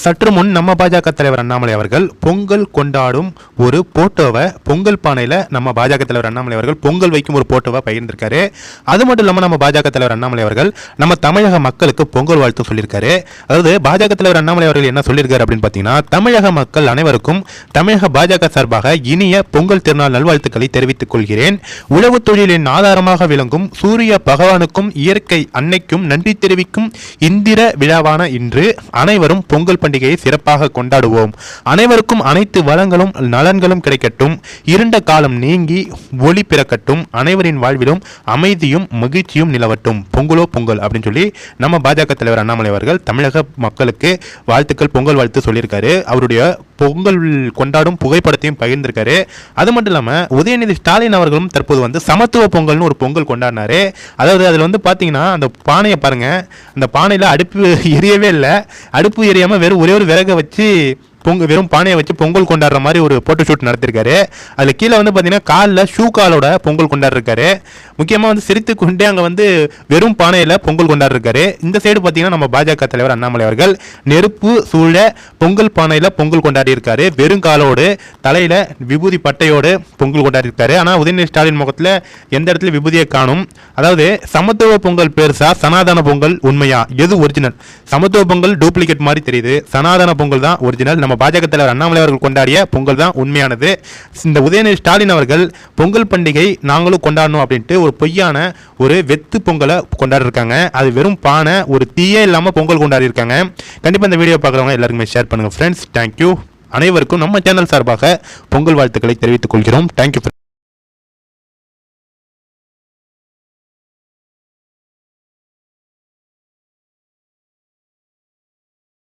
சற்று முன் நம்ம பாஜக தலைவர் அண்ணாமலை அவர்கள் பொங்கல் கொண்டாடும் ஒரு போட்டோவை பொங்கல் பானையில் நம்ம பாஜக தலைவர் அண்ணாமலை அவர்கள் பொங்கல் வைக்கும் ஒரு போட்டோவை பகிர்ந்திருக்காரு. அது மட்டும் இல்லாமல் நம்ம பாஜக தலைவர் அண்ணாமலை அவர்கள் நம்ம தமிழக மக்களுக்கு பொங்கல் வாழ்த்து சொல்லியிருக்காரு. அதாவது பாஜக தலைவர் அண்ணாமலை அவர்கள் என்ன சொல்லியிருக்காரு அப்படின்னு பார்த்தீங்கன்னா, தமிழக மக்கள் அனைவருக்கும் தமிழக பாஜக சார்பாக இனிய பொங்கல் திருநாள் நல்வாழ்த்துக்களை தெரிவித்துக் கொள்கிறேன். உழவு தொழிலின் ஆதாரமாக விளங்கும் சூரிய பகவானுக்கும் இயற்கை அன்னைக்கும் நன்றி தெரிவிக்கும் இந்திர விழாவான இன்று அனைவரும் பொங்கல் பண்டிகையை சிறப்பாக கொண்டாடுவோம். அனைவருக்கும் அனைத்து வளங்களும் நலன்களும் கிடைக்கட்டும். இருண்ட காலம் நீங்கி ஒளி பிறக்கட்டும். அனைவரின் வாழ்விலும் அமைதியும் மகிழ்ச்சியும் நிலவட்டும். பொங்கலோ பொங்கல் அப்படின்னு சொல்லி நம்ம பாஜக தலைவர் அண்ணாமலை அவர்கள் தமிழக மக்களுக்கு வாழ்த்துக்கள் பொங்கல் வாழ்த்து சொல்லியிருக்காரு. அவருடைய பொங்கல் கொண்டாடும் புகைப்படத்தையும் பகிர்ந்திருக்காரு. அது மட்டும் இல்லாமல் உதயநிதி ஸ்டாலின் அவர்களும் தற்போது சமத்துவ பொங்கல்னு ஒரு பொங்கல் கொண்டாடினாரு. அதாவது அதில் பார்த்தீங்கன்னா அந்த பானையை பாருங்க, அந்த பானையில் அடுப்பு எரியவே இல்லை. அடுப்பு எரியாமல் வெறும் ஒரே ஒரு விறகை வச்சு வெறும் பானையை வச்சு பொங்கல் கொண்டாடுற மாதிரி ஒரு போட்டோ ஷூட் நடத்திருக்காரு. அதில் கீழே பார்த்தீங்கன்னா காலில் ஷூ காலோட பொங்கல் கொண்டாடிருக்காரு. முக்கியமாக சிரித்து கொண்டே அங்கே வெறும் பானையில் பொங்கல் கொண்டாடிருக்காரு. இந்த சைடு பார்த்தீங்கன்னா நம்ம பாஜக தலைவர் அண்ணாமலை அவர்கள் நெருப்பு சூழ பொங்கல் பானையில் பொங்கல் கொண்டாடி இருக்காரு. வெறும் காலோடு தலையில் விபூதி பட்டையோடு பொங்கல் கொண்டாடி இருக்காரு. ஆனால் உதயநிதி ஸ்டாலின் முகத்தில் எந்த இடத்துல விபூதியை காணும். அதாவது சமத்துவ பொங்கல் பெருசா சனாதன பொங்கல் உண்மையா, எது ஒரிஜினல்? சமத்துவ பொங்கல் டூப்ளிகேட் மாதிரி தெரியுது, சனாதன பொங்கல் தான் ஒரிஜினல். நம்ம பாஜக தலைவர் அண்ணாமலை அவர்கள் கொண்டாடிய பொங்கல் தான் உண்மையானது. இந்த உதயநிதி ஸ்டாலின் அவர்கள் பொங்கல் பண்டிகை நாங்களும் கொண்டாடணும் அப்படின்ட்டு ஒரு பொய்யான ஒரு வெத்து பொங்கலை கொண்டாடி இருக்காங்க. அது வெறும் பானை, ஒரு தீயே இல்லாமல் பொங்கல் கொண்டாடி இருக்காங்க. கண்டிப்பாக இந்த வீடியோ பார்க்குறவங்க எல்லாருக்குமே ஷேர் பண்ணுங்க ஃப்ரெண்ட்ஸ். தேங்க்யூ. அனைவருக்கும் நம்ம சேனல் சார்பாக பொங்கல் வாழ்த்துக்களை தெரிவித்துக் கொள்கிறோம். தேங்க்யூ.